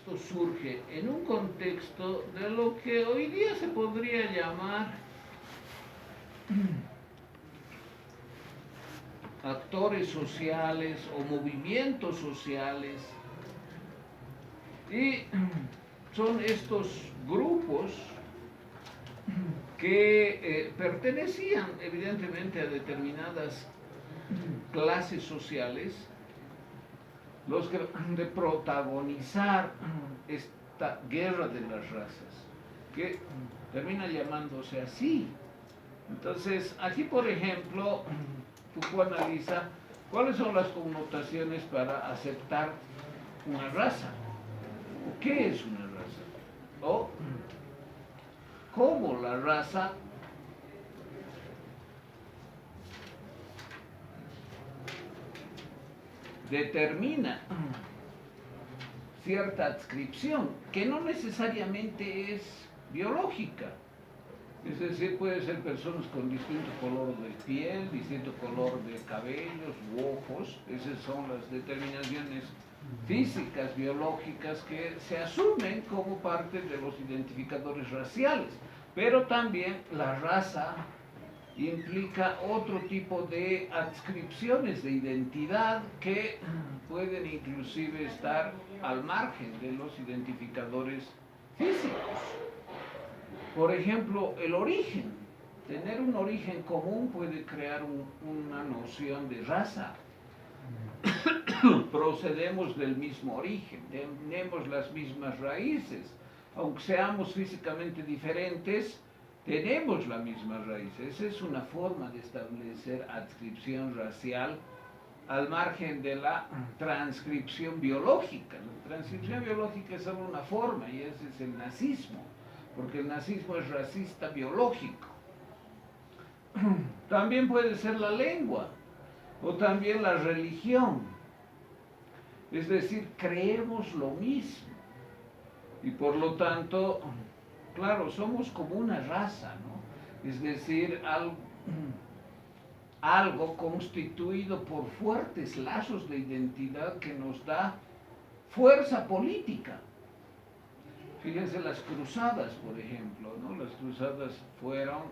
Esto surge en un contexto de lo que hoy día se podría llamar actores sociales o movimientos sociales, y son estos grupos que pertenecían evidentemente a determinadas clases sociales, los que de protagonizar esta guerra de las razas, que termina llamándose así. Entonces, aquí por ejemplo, Foucault analiza cuáles son las connotaciones para aceptar una raza. ¿Qué es una raza? O cómo la raza determina cierta adscripción, que no necesariamente es biológica. Es decir, puede ser personas con distinto color de piel, distinto color de cabellos u ojos. Esas son las determinaciones físicas, biológicas, que se asumen como parte de los identificadores raciales. Pero también la raza implica otro tipo de adscripciones de identidad que pueden inclusive estar al margen de los identificadores físicos. Por ejemplo, el origen. Tener un origen común puede crear una noción de raza. Procedemos del mismo origen, tenemos las mismas raíces. Aunque seamos físicamente diferentes, tenemos la misma raíz. Esa es una forma de establecer adscripción racial al margen de la transcripción biológica. La transcripción biológica es solo una forma, y ese es el nazismo, porque el nazismo es racista biológico. También puede ser la lengua, o también la religión. Es decir, creemos lo mismo, y por lo tanto, claro, somos como una raza, ¿no? Es decir, algo constituido por fuertes lazos de identidad que nos da fuerza política. Fíjense las cruzadas, por ejemplo, ¿no? Las cruzadas fueron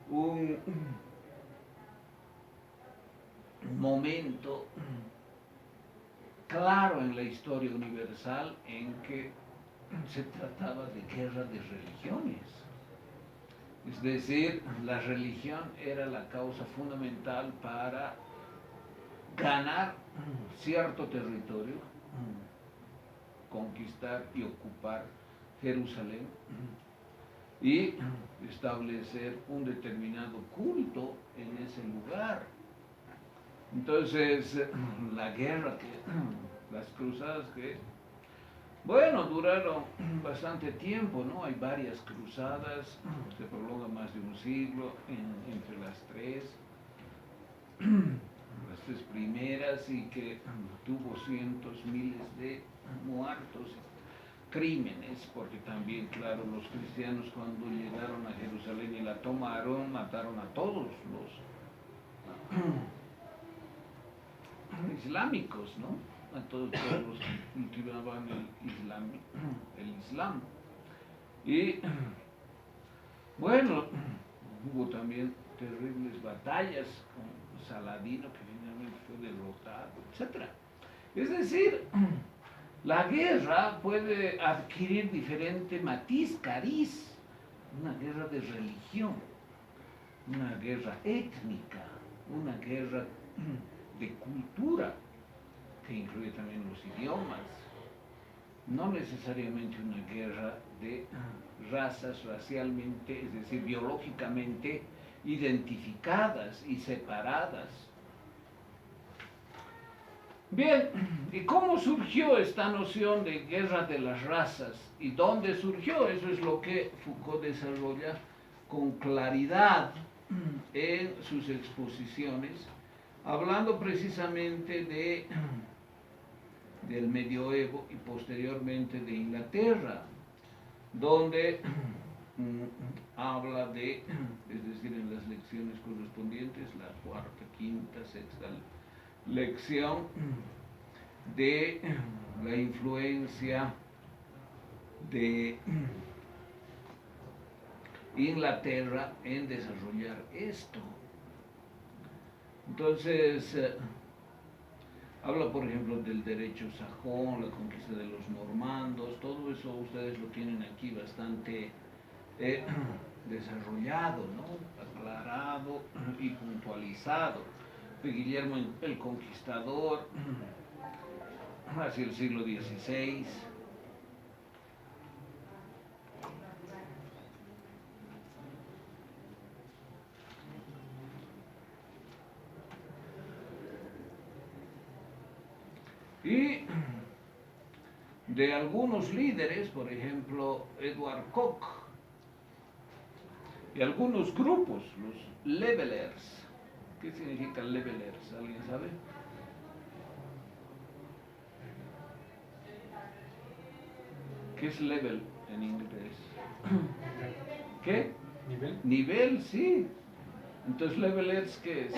un momento claro en la historia universal en que se trataba de guerra de religiones. Es decir, la religión era la causa fundamental para ganar cierto territorio, conquistar y ocupar Jerusalén y establecer un determinado culto en ese lugar. Entonces, la guerra, las cruzadas que, bueno, duraron bastante tiempo, ¿no? Hay varias cruzadas, se prolonga más de un siglo entre las tres primeras, y que tuvo cientos, miles de muertos, crímenes, porque también, claro, los cristianos cuando llegaron a Jerusalén y la tomaron, mataron a todos los islámicos, ¿no? A todos los que cultivaban el Islam. Y bueno, hubo también terribles batallas con Saladino, que finalmente fue derrotado, etc. Es decir, la guerra puede adquirir diferente matiz, cariz. Una guerra de religión, una guerra étnica, una guerra de cultura, que incluye también los idiomas, no necesariamente una guerra de razas racialmente, es decir, biológicamente identificadas y separadas. Bien, ¿y cómo surgió esta noción de guerra de las razas? ¿Y dónde surgió? Eso es lo que Foucault desarrolla con claridad en sus exposiciones, hablando precisamente del medioevo y posteriormente de Inglaterra, donde habla de, es decir, en las lecciones correspondientes, la cuarta, quinta, sexta lección, de la influencia de Inglaterra en desarrollar esto. Entonces, habla, por ejemplo, del derecho sajón, la conquista de los normandos, todo eso ustedes lo tienen aquí bastante desarrollado, ¿no? Aclarado y puntualizado. De Guillermo el Conquistador hacia el siglo XVI. Y de algunos líderes, por ejemplo, Edward Koch, y algunos grupos, los levelers. ¿Qué significa levelers? ¿Alguien sabe? ¿Qué es level en inglés? ¿Qué? ¿Nivel? Nivel, sí. Entonces, levelers, ¿qué es?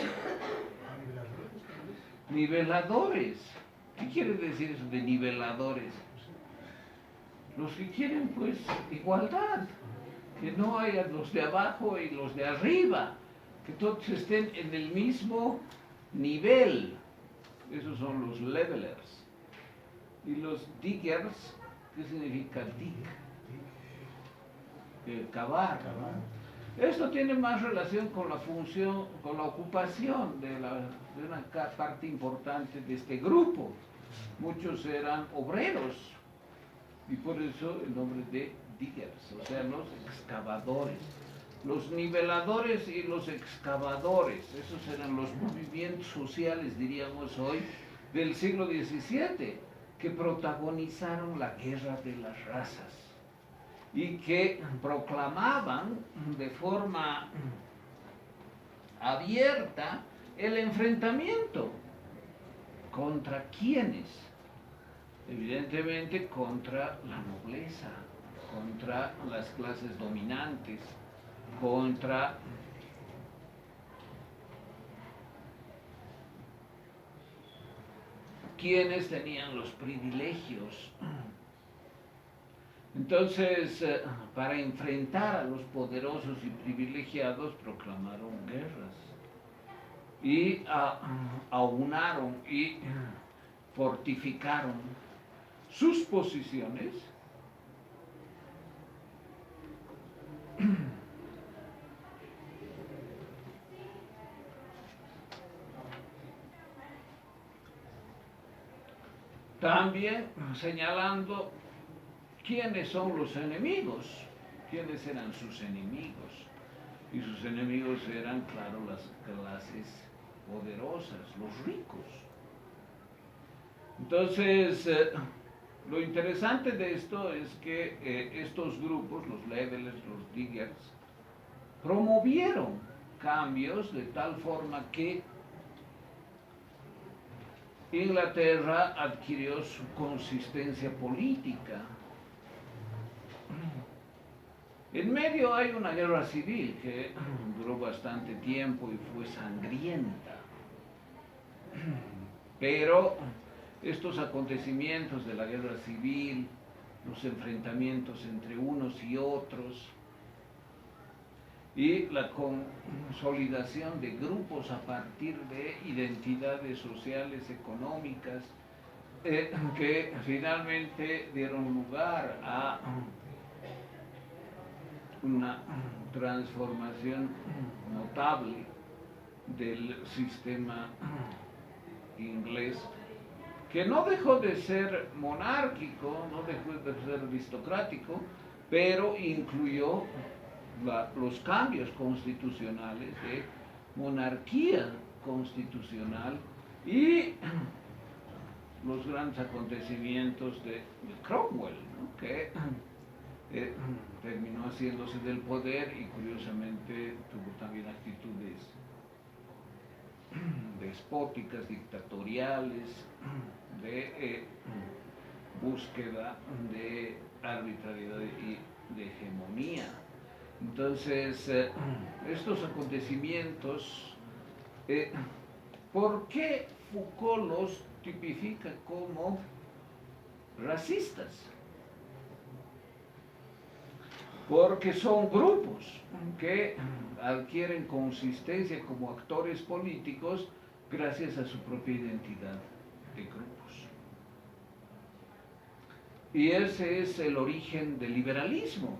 Niveladores. ¿Qué quiere decir eso de niveladores? Los que quieren, pues, igualdad. Que no haya los de abajo y los de arriba. Que todos estén en el mismo nivel. Esos son los levelers. Y los diggers, ¿qué significa dig? Cavar. Esto tiene más relación con la función, con la ocupación de una parte importante de este grupo. Muchos eran obreros y por eso el nombre de diggers, o sea, los excavadores. Los niveladores y los excavadores, esos eran los movimientos sociales, diríamos hoy, del siglo XVII, que protagonizaron la guerra de las razas y que proclamaban de forma abierta el enfrentamiento. ¿Contra quiénes? Evidentemente contra la nobleza, contra las clases dominantes, contra quienes tenían los privilegios. Entonces, para enfrentar a los poderosos y privilegiados, proclamaron guerras y aunaron y fortificaron sus posiciones también señalando quiénes son los enemigos, quiénes eran sus enemigos. Y sus enemigos eran, claro, las clases poderosas, los ricos. Entonces, lo interesante de esto es que estos grupos, los levelers, los diggers, promovieron cambios de tal forma que Inglaterra adquirió su consistencia política. En medio hay una guerra civil que duró bastante tiempo y fue sangrienta, pero estos acontecimientos de la guerra civil, los enfrentamientos entre unos y otros, y la consolidación de grupos a partir de identidades sociales, económicas, que finalmente dieron lugar a una transformación notable del sistema inglés, que no dejó de ser monárquico, no dejó de ser aristocrático, pero incluyó los cambios constitucionales de monarquía constitucional y los grandes acontecimientos de Cromwell, ¿no? Que terminó haciéndose del poder y curiosamente tuvo también actitudes despóticas, dictatoriales, de búsqueda de arbitrariedad y de hegemonía. Entonces, estos acontecimientos, ¿por qué Foucault los tipifica como racistas? porque son grupos que adquieren consistencia como actores políticos gracias a su propia identidad de grupos. Y ese es el origen del liberalismo.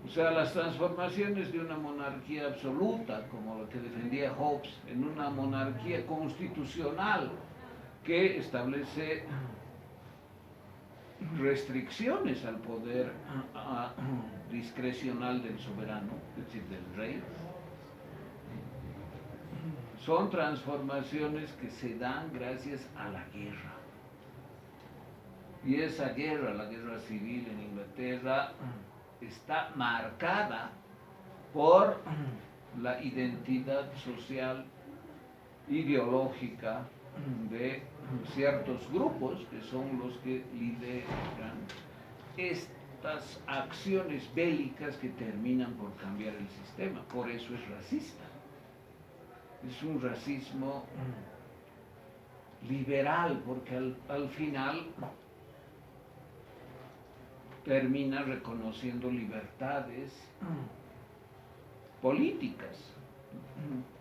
O sea, las transformaciones de una monarquía absoluta, como la que defendía Hobbes, en una monarquía constitucional que establece restricciones al poder discrecional del soberano, es decir, del rey. Son transformaciones que se dan gracias a la guerra. Y esa guerra, la guerra civil en Inglaterra, está marcada por la identidad social, ideológica de ciertos grupos que son los que lideran estas acciones bélicas que terminan por cambiar el sistema. Por eso es racista. Es un racismo liberal, porque al final termina reconociendo libertades políticas,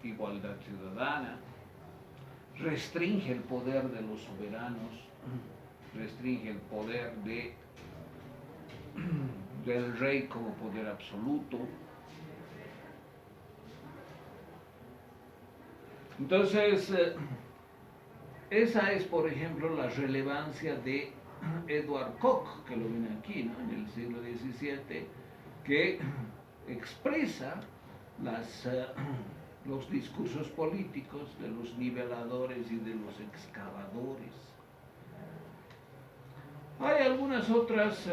igualdad ciudadana, restringe el poder de los soberanos, restringe el poder del rey como poder absoluto. Entonces, esa es, por ejemplo, la relevancia de Edward Koch, que lo ven aquí, ¿no?, en el siglo XVII, que expresa los discursos políticos de los niveladores y de los excavadores. Hay algunas otras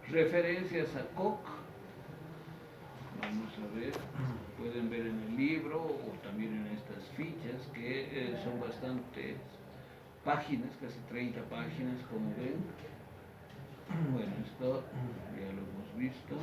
referencias a Koch. Vamos a ver, pueden ver en el libro o también en estas fichas, que son bastantes páginas, casi 30 páginas, como ven. Bueno, esto ya lo hemos visto.